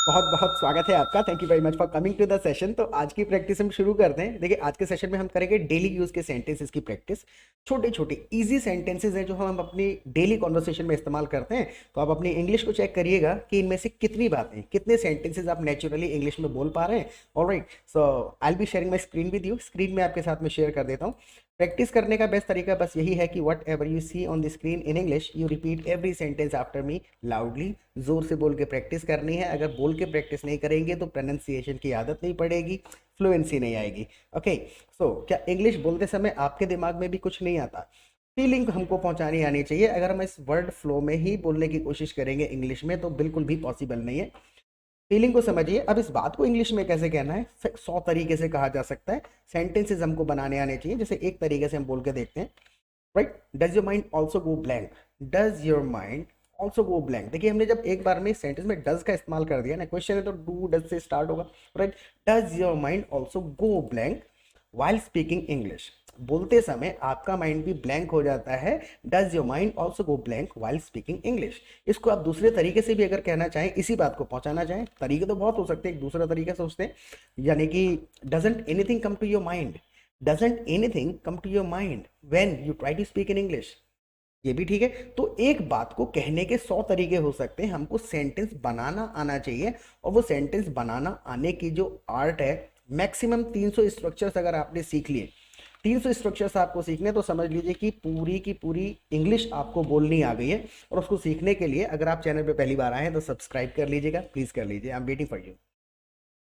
बहुत बहुत स्वागत है आपका। Thank you very much for coming to the session. तो आज की प्रैक्टिस हम शुरू करते हैं। देखिए, आज के सेशन में हम करेंगे डेली यूज के सेंटेंसेस की प्रैक्टिस। छोटे छोटे इजी सेंटेंसेस हैं जो हम अपनी डेली कॉन्वर्सेशन में इस्तेमाल करते हैं। तो आप अपनी इंग्लिश को चेक करिएगा कि इनमें से कितनी बातें, कितने सेंटेंसेस आप नेचुरली इंग्लिश में बोल पा रहे हैं। Alright, so I will be sharing my screen with you. Screen में आपके साथ में शेयर कर देता हूँ। प्रैक्टिस करने का बेस्ट तरीका बस यही है कि whatever you see on the screen in English, you repeat every sentence after me loudly. जोर से बोल के प्रैक्टिस करनी है। अगर बोल के प्रैक्टिस नहीं करेंगे तो प्रोनाउंसिएशन की आदत नहीं पड़ेगी, फ्लुएंसी नहीं आएगी। ओके, सो क्या इंग्लिश बोलते समय आपके दिमाग में भी कुछ नहीं आता? फीलिंग हमको पहुंचानी आनी चाहिए। अगर हम इस वर्ड फ्लो में ही बोलने की कोशिश करेंगे इंग्लिश में तो बिल्कुल भी पॉसिबल नहीं है। फीलिंग को समझिए। अब इस बात को इंग्लिश में कैसे कहना है, 100 तरीके से कहा जा सकता है। सेंटेंसेस हमको बनाने आने चाहिए। जैसे एक तरीके से हम बोल के देखते हैं, right? Does your mind also go blank? Does your mind also go blank. देखिए, हमने जब एक बार में सेंटेंस में डज का इस्तेमाल कर दिया ना, क्वेश्चन है तो डू डज से स्टार्ट होगा, right? Does your mind also go blank while speaking English? बोलते समय आपका माइंड भी ब्लैंक हो जाता है। Does your mind also go blank while speaking English? इसको आप दूसरे तरीके से भी अगर कहना चाहें, इसी बात को पहुंचाना चाहें, तरीके तो बहुत हो सकते हैं, एक दूसरा तरीका सोचते हैं, यानी कि doesn't anything come to your mind? Doesn't anything come to your mind when you try to speak in English? ये भी ठीक है। तो एक बात को कहने के 100 तरीके हो सकते हैं। हमको सेंटेंस बनाना आना चाहिए, और वो सेंटेंस बनाना आने की जो आर्ट है, मैक्सिमम 300 स्ट्रक्चर्स अगर आपने सीख लिए, 300 स्ट्रक्चर्स आपको सीखने, तो समझ लीजिए कि पूरी की पूरी इंग्लिश आपको बोलनी आ गई है। और उसको सीखने के लिए अगर आप चैनल पे पहली बार आए हैं तो सब्सक्राइब कर लीजिएगा, प्लीज कर लीजिए। I am waiting for you,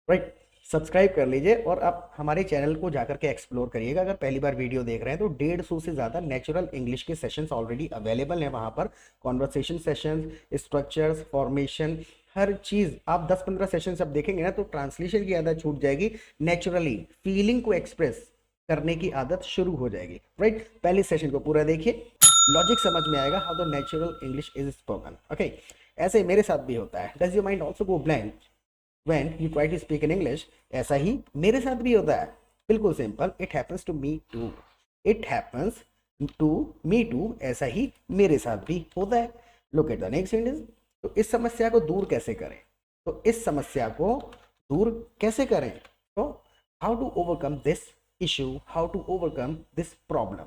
right? Subscribe कर लीजिए और आप हमारे चैनल को जाकर के एक्सप्लोर करिएगा। अगर पहली बार वीडियो देख रहे हैं तो 150 से ज़्यादा नेचुरल इंग्लिश के सेशंस ऑलरेडी अवेलेबल हैं वहाँ पर। कॉन्वर्सेशन सेशंस, स्ट्रक्चर्स, फॉर्मेशन, हर चीज़ आप 10-15 सेशंस अब देखेंगे ना तो ट्रांसलेशन की आदत छूट जाएगी। नेचुरली फीलिंग को एक्सप्रेस करने की आदत शुरू हो जाएगी, राइट? पहले सेशन को पूरा देखिए, लॉजिक समझ में आएगा, how the natural English is spoken. Okay, ऐसे मेरे साथ भी होता है। Does your mind also go blank when you try to speak in English? ऐसा ही मेरे साथ भी होता है। बिल्कुल simple, it happens to me too. It happens to me too, ऐसा ही मेरे साथ भी होता है। Look at the next sentence. तो इस समस्या को दूर कैसे करें? तो इस समस्या को दूर कैसे करें? तो how to overcome this issue, how to overcome this problem.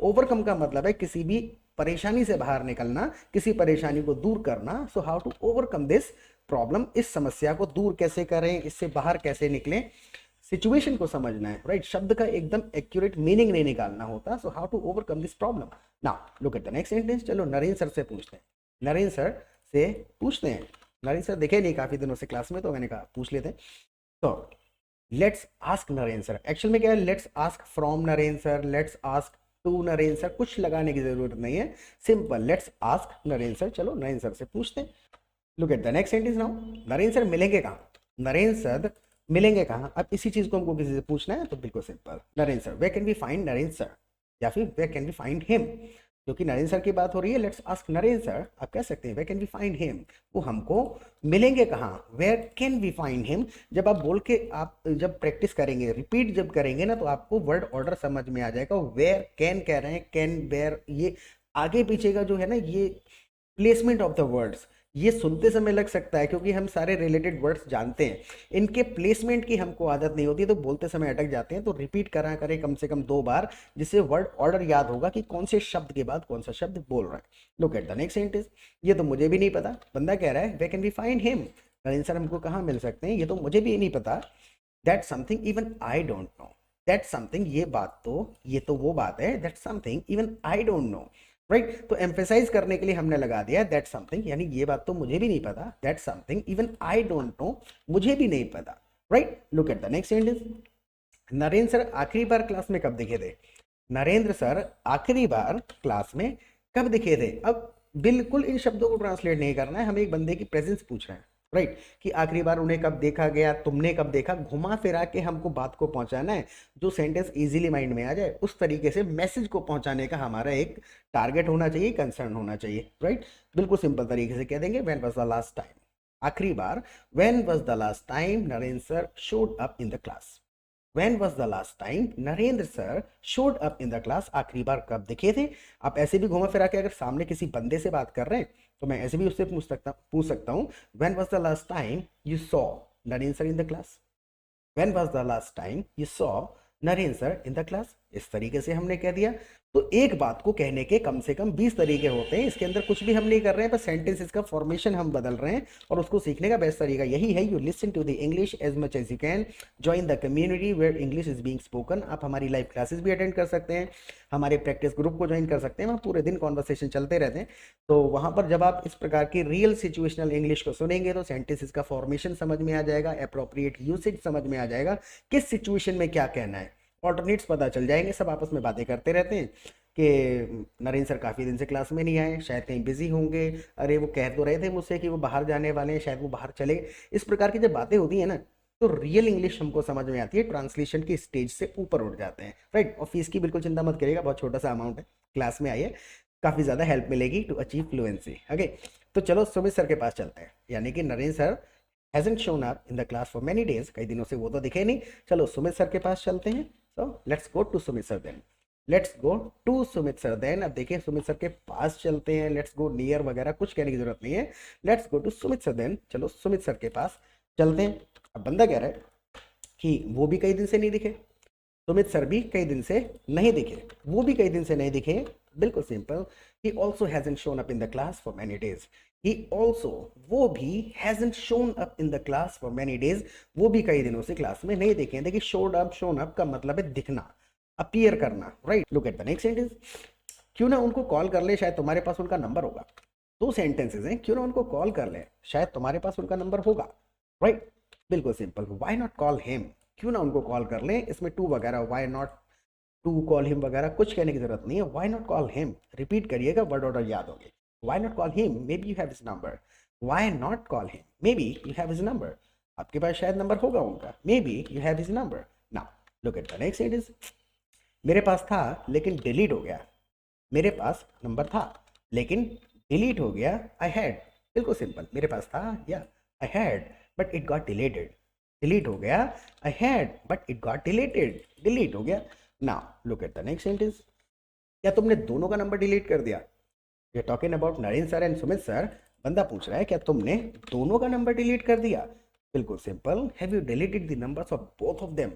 Overcome का मतलब है किसी भी परेशानी से बाहर निकलना, किसी परेशानी को दूर करना। So how to overcome this problem, इस समस्या को दूर कैसे करें, इससे बाहर कैसे निकलें, सिचुएशन को समझना है, राइट? शब्द का एकदम एक्यूरेट मीनिंग नहीं निकालना होता। So how to overcome this problem. Now look at the next sentence. चलो नरेंद्र सर से पूछते हैं, नरेंद्र सर से पूछते हैं। नरेंद्र सर दिखे नहीं काफी दिनों से क्लास में, तो मैंने कहा पूछ लेते हैं। तो let's ask Narendra sir. Actual में क्या है, let's ask from Narendra sir, let's ask to Narendra sir, कुछ लगाने की जरूरत नहीं है। Simple, let's ask Narendra sir. चलो नरेंद्र सर से पूछते हैं। Look at the next sentence now. Narendra sir मिलेंगे कहाँ? नरेंद्र सर मिलेंगे कहाँ? अब इसी चीज को हमको किसी से पूछना है, तो बिल्कुल simple, Narendra sir, where can we find Narendra sir, या फिर where can we find him. क्योंकि नरेंद्र सर की बात हो रही है, लेट्स आस्क नरेंद्र सर। आप कह सकते हैं where can we find him, वो हमको मिलेंगे कहाँ? Where can we find him. जब आप बोल के, आप जब प्रैक्टिस करेंगे, रिपीट जब करेंगे ना, तो आपको वर्ड ऑर्डर समझ में आ जाएगा। वेयर कैन कह रहे हैं, कैन, वेयर, ये आगे पीछे का जो है ना, ये प्लेसमेंट ऑफ द वर्ड्स, ये सुनते समय लग सकता है क्योंकि हम सारे रिलेटेड वर्ड्स जानते हैं, इनके प्लेसमेंट की हमको आदत नहीं होती, तो बोलते समय अटक जाते हैं। तो रिपीट करा करें कम से कम 2 बार, जिससे वर्ड ऑर्डर याद होगा कि कौन से शब्द के बाद कौन सा शब्द बोल रहा है। Look at the next sentence. ये तो मुझे भी नहीं पता, बंदा कह रहा है way can we find him, answer हमको कहाँ मिल सकते हैं, ये तो मुझे भी नहीं पता। That something even I don't know. That something, ये बात तो, ये तो वो बात है, that something even I don't know, right? तो एम्फेसाइज करने के लिए हमने लगा दिया दैट समथिंग, यानी ये बात तो मुझे भी नहीं पता। That something even I don't know, मुझे भी नहीं पता, right? Look at the next sentence. Narendra sir आखिरी बार क्लास में कब दिखे थे? नरेंद्र सर आखिरी बार क्लास में कब दिखे थे? अब बिल्कुल इन शब्दों को ट्रांसलेट नहीं करना है, हम एक बंदे की प्रेजेंस पूछ रहे हैं, राइट? कि आखिरी बार उन्हें कब देखा गया, तुमने कब देखा, घुमा फिरा के हमको बात को पहुंचाना है, जो सेंटेंस इजीली माइंड में आ जाए, उस तरीके से मैसेज को पहुंचाने का हमारा एक टारगेट होना चाहिए, कंसर्न होना चाहिए, राइट? बिल्कुल सिंपल तरीके से कह देंगे when was the last time, आखिरी बार, when was the last time Narendra sir showed up in the class. When was the last time Narendra sir showed up in the class? आखिरी बार कब दिखे थे? आप ऐसे भी घुमा फिरा के अगर सामने किसी बंदे से बात कर रहे हैं तो मैं ऐसे भी उससे पूछ सकता हूँ When was the last time you saw Narendra sir in the class? When was the last time you saw Narendra sir in the class? इस तरीके से हमने कह दिया। तो एक बात को कहने के कम से कम 20 तरीके होते हैं। इसके अंदर कुछ भी हम नहीं कर रहे हैं, बस सेंटेंसेस का फॉर्मेशन हम बदल रहे हैं और उसको सीखने का बेस्ट तरीका यही है, you listen to the English as much as you can, join the community where English is being spoken. आप हमारी लाइव क्लासेस भी अटेंड कर सकते हैं, हमारे प्रैक्टिस ग्रुप को ज्वाइन कर सकते हैं, वहाँ पूरे दिन कॉन्वर्सेशन चलते रहते हैं। तो वहाँ पर जब आप इस प्रकार की रियल सिचुएशनल इंग्लिश को सुनेंगे तो सेंटेंसेस का फॉर्मेशन समझ में आ जाएगा, अप्रोप्रिएट यूसेज समझ में आ जाएगा, किस सिचुएशन में क्या कहना है, ऑल्टरनेट्स पता चल जाएंगे। सब आपस में बातें करते रहते हैं कि नरेंद्र सर काफ़ी दिन से क्लास में नहीं आए, शायद कहीं बिजी होंगे, अरे वो कह तो रहे थे मुझसे कि वो बाहर जाने वाले हैं, शायद वो बाहर चले। इस प्रकार की जब बातें होती हैं ना तो रियल इंग्लिश हमको समझ में आती है, ट्रांसलेशन की स्टेज से ऊपर उठ जाते हैं, राइट। और फीस की बिल्कुल चिंता मत करिएगा, बहुत छोटा सा अमाउंट है, क्लास में आइए, काफ़ी ज़्यादा हेल्प मिलेगी टू अचीव फ्लुएंसी। ओके, तो चलो सुमित सर के पास चलते हैं, यानी कि Narendra sir hasn't shown up in the class for many days, कई दिनों से वो तो दिखे नहीं। चलो सुमित सर के पास चलते हैं। So let's go to Sumit sir then, let's go to Sumit sir then। अब देखिए सुमित सर के पास चलते हैं, let's go near वगैरह कुछ कहने की जरूरत नहीं है, let's go to Sumit sir then। चलो सुमित सर के पास चलते हैं। अब बंदा कह रहा है कि वो भी कई दिन से नहीं दिखे, सुमित सर भी कई दिन से नहीं दिखे, वो भी कई दिन से नहीं दिखे, बिल्कुल simple. he also hasn't shown up in the class for many days, he also, वो भी hasn't shown up in the class for many days, वो भी कई दिनों से क्लास में नहीं दिखे। देखिए showed up, shown up का मतलब है दिखना, अपीयर करना, right. Look at the next sentence, क्यों ना उनको कॉल कर ले, शायद तुम्हारे पास उनका नंबर होगा। दो सेंटेंसेस हैं, क्यों ना उनको कॉल कर ले, शायद तुम्हारे पास उनका नंबर होगा, राइट। बिल्कुल simple, why not call him, क्यों ना उनको कॉल कर ले, इसमें टू वगैरह, why not to call him वगैरह कुछ कहने की जरूरत नहीं है। Why not call him, repeat करिएगा, वर्ड ऑर्डर याद होंगे। Why not call him, maybe you have his number, why not call him, maybe you have his number, आपके पास शायद नंबर होगा उनका, maybe you have his number. Now look at the next sentence, मेरे पास था लेकिन delete हो गया, मेरे पास नंबर था लेकिन डिलीट हो गया, आई हैड, बिल्कुल सिंपल, मेरे पास था या I had but it got deleted, delete हो गया, I had but it got deleted, delete हो गया। Now look at the next sentence, क्या तुमने दोनों का नंबर डिलीट कर दिया? ये talking about Narendra sir and Sumit sir, बंदा पूछ रहा है क्या तुमने दोनों का नंबर डिलीट कर दिया? बिल्कुल simple, have you deleted the numbers of both of them,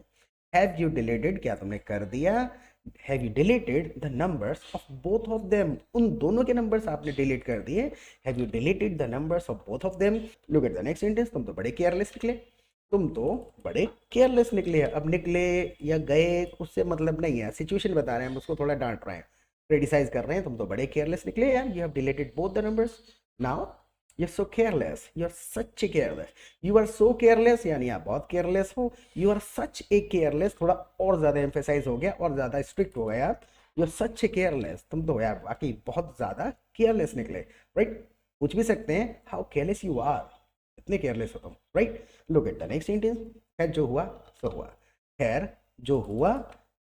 have you deleted, क्या तुमने कर दिया, have you deleted the numbers of both of them, उन दोनों के नंबर्स आपने डिलीट कर दिए, have you deleted the numbers of both of them. Look at the next sentence, तुम तो बड़े केयरलेस निकले, तुम तो बड़े केयरलेस निकले। अब निकले या गए उससे मतलब नहीं है, सिचुएशन बता रहे हैं, हम उसको थोड़ा डांट रहे हैं, क्रिटिसाइज कर रहे हैं, तुम तो बड़े केयरलेस निकले यार, you have deleted both the numbers. Now you are so careless, you are such a careless, you are so careless यानी आप बहुत केयरलेस हो, you are such a careless थोड़ा और ज्यादा एम्फेसाइज हो गया और ज्यादा स्ट्रिक्ट हो गया, you are such a careless, तुम तो यार वाकई बहुत ज्यादा केयरलेस निकले, राइट। पूछ भी सकते हैं हाउ केयरलेस यू आर, इतने केयरलेस हो तुम, right. Look at the next sentence, खैर जो हुआ सो हुआ, खैर जो हुआ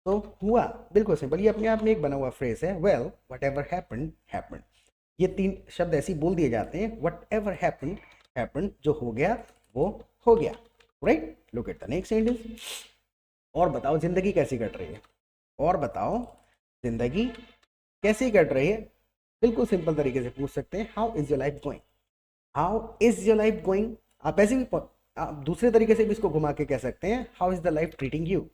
तो हुआ, बिल्कुल सिंपल, ये अपने आप में एक बना हुआ फ्रेज है, well what ever happen happen, ये तीन शब्द ऐसे बोल दिए जाते हैं, वट एवर हैपन हैपन, जो हो गया वो हो गया, right. Look at the next sentence, और बताओ जिंदगी कैसी कट रही है, और बताओ जिंदगी कैसी कट रही है, बिल्कुल सिंपल तरीके से पूछ सकते हैं, how is your life going, how is your life going. आप ऐसे भी आप दूसरे तरीके से भी इसको घुमा के कह सकते हैं, how is the life treating you,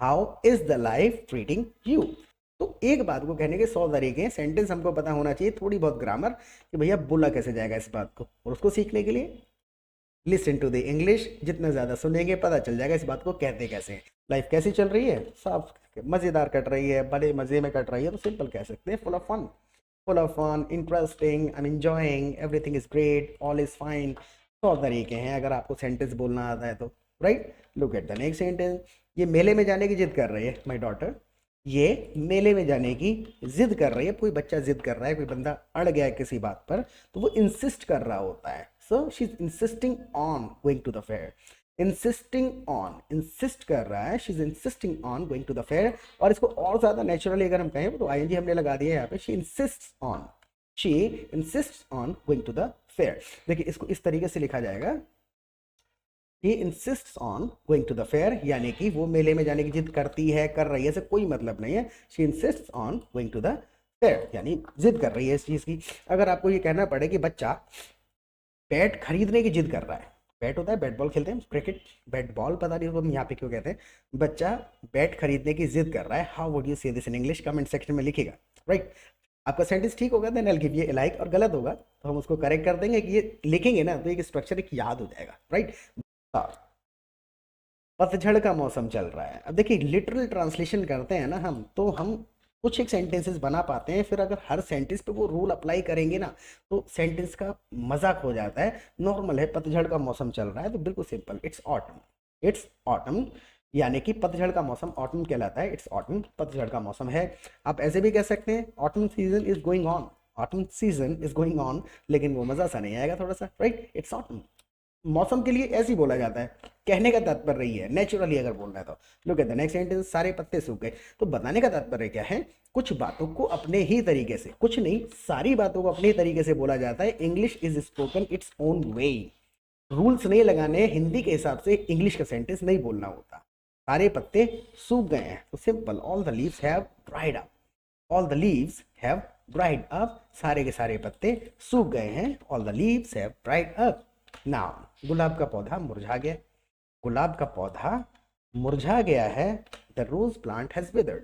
how is the life treating you. तो एक बात को कहने के 100 तरीके हैं, सेंटेंस हमको पता होना चाहिए, थोड़ी बहुत ग्रामर कि भैया बोला कैसे जाएगा इस बात को, और उसको सीखने के लिए लिसन टू द इंग्लिश, जितना ज़्यादा सुनेंगे पता चल जाएगा इस बात को कहते कैसे हैं। लाइफ कैसी चल रही है, सब मज़ेदार कट रही है, बड़े मज़े में कट रही है, तो सिंपल कह सकते हैं full of fun, full of fun, interesting, I'm enjoying, everything is great, all is fine। 100 तरीके हैं अगर आपको सेंटेंस बोलना आता है तो, right. Look at the next sentence, ये मेले में जाने की जिद कर रही है, माय डॉटर, ये मेले में जाने की जिद कर रही है, कोई बच्चा जिद कर रहा है, कोई बंदा अड़ गया है किसी बात पर तो वो इंसिस्ट कर रहा होता है, so she is insisting on going to the fair, insisting on, insist कर रहा है, she is insisting on going to the fair. और इसको और ज्यादा नेचुरली अगर हम कहें तो आईएनजी हमने लगा दिया है यहाँ पे, she insists on, she insists on going to the fair. देखिए इसको इस तरीके से लिखा जाएगा, he insists on going to the fair, यानी कि वो मेले में जाने की जिद करती है, कर रही है, ऐसे कोई मतलब नहीं है। She insists on going to the fair, यानी जिद कर रही है इस चीज़ की। अगर आपको ये कहना पड़े कि बच्चा बैट खरीदने की जिद कर रहा है, बैट होता है, बैट बॉल खेलते हैं क्रिकेट, बैट बॉल पता नहीं हम यहाँ पे क्यों कहते हैं, बच्चा बैट खरीदने की जिद कर रहा है, how would you say this in English, comment section में लिखिएगा। राइट, आपका सेंटेंस ठीक होगा then I will give you a like, और गलत होगा तो हम उसको करेक्ट कर देंगे कि ये लिखेंगे ना तो एक स्ट्रक्चर एक याद हो जाएगा। राइट, पतझड़ का मौसम चल रहा है। अब देखिए लिटरल ट्रांसलेशन करते हैं ना हम, तो हम कुछ एक सेंटेंसेस बना पाते हैं, फिर अगर हर सेंटेंस पे वो रूल अप्लाई करेंगे ना तो सेंटेंस का मजाक हो जाता है। नॉर्मल है, पतझड़ का मौसम चल रहा है तो बिल्कुल simple, it's autumn, it's autumn, यानी कि पतझड़ का मौसम ऑटम कहलाता है, इट्स ऑटम, पतझड़ का मौसम है। आप ऐसे भी कह सकते हैं autumn season is going on, autumn season is going on, लेकिन वो मजा सा नहीं आएगा थोड़ा सा। राइट, इट्स ऑटम, मौसम के लिए ऐसे ही बोला जाता है, कहने का तात्पर्य ये है, नेचुरली अगर बोलना है तो। Look at the next sentence, सारे पत्ते सूख गए। तो बताने का तात्पर्य क्या है, कुछ बातों को अपने ही तरीके से, कुछ नहीं सारी बातों को अपने ही तरीके से बोला जाता है। English is spoken its own way, rules नहीं लगाने, हिंदी के हिसाब से इंग्लिश का सेंटेंस नहीं बोलना होता। सारे पत्ते सूख गए हैं तो simple, all the leaves have dried up, all the leaves have dried up, सारे के सारे पत्ते सूख गए हैं, all the leaves have dried up. Now गुलाब का पौधा मुरझा गया, गुलाब का पौधा मुरझा गया है, the rose plant has withered,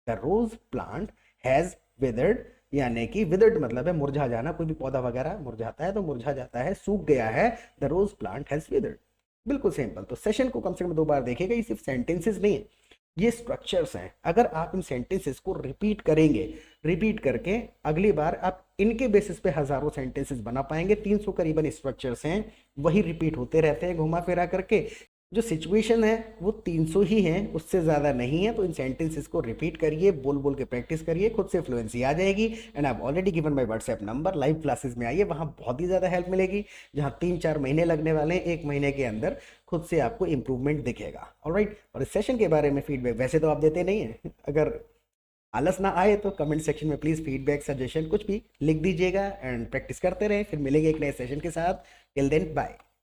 the rose plant has withered, यानी कि विदर्ड मतलब है मुरझा जाना, कोई भी पौधा वगैरह मुरझाता है तो मुरझा जाता है, सूख गया है, the rose plant has withered. बिल्कुल सिंपल। तो सेशन को कम से कम 2 बार देखिएगा, ये सिर्फ सेंटेंसेस नहीं है, ये स्ट्रक्चर्स हैं। अगर आप इन सेंटेंसेस को रिपीट करेंगे, रिपीट करके अगली बार आप इनके बेसिस पे हजारों सेंटेंसेस बना पाएंगे। 300 करीबन स्ट्रक्चर्स हैं, वही रिपीट होते रहते हैं घुमा फिरा करके। जो सिचुएशन है वो 300 ही है, उससे ज़्यादा नहीं है। तो इन सेंटेंसेस को रिपीट करिए, बोल बोल के प्रैक्टिस करिए, खुद से फ्लुएंसी आ जाएगी। And I have already given my WhatsApp number, live classes में आइए, वहाँ बहुत ही ज़्यादा हेल्प मिलेगी। जहाँ 3-4 महीने लगने वाले हैं, 1 महीने के अंदर खुद से आपको इंप्रूवमेंट दिखेगा। ऑलराइट, और इस सेशन के बारे में फीडबैक वैसे तो आप देते नहीं हैं, अगर आलस ना आए तो कमेंट सेक्शन में प्लीज़ फीडबैक, सजेशन कुछ भी लिख दीजिएगा एंड प्रैक्टिस करते रहें। फिर मिलेंगे एक नए सेशन के साथ। Till then bye.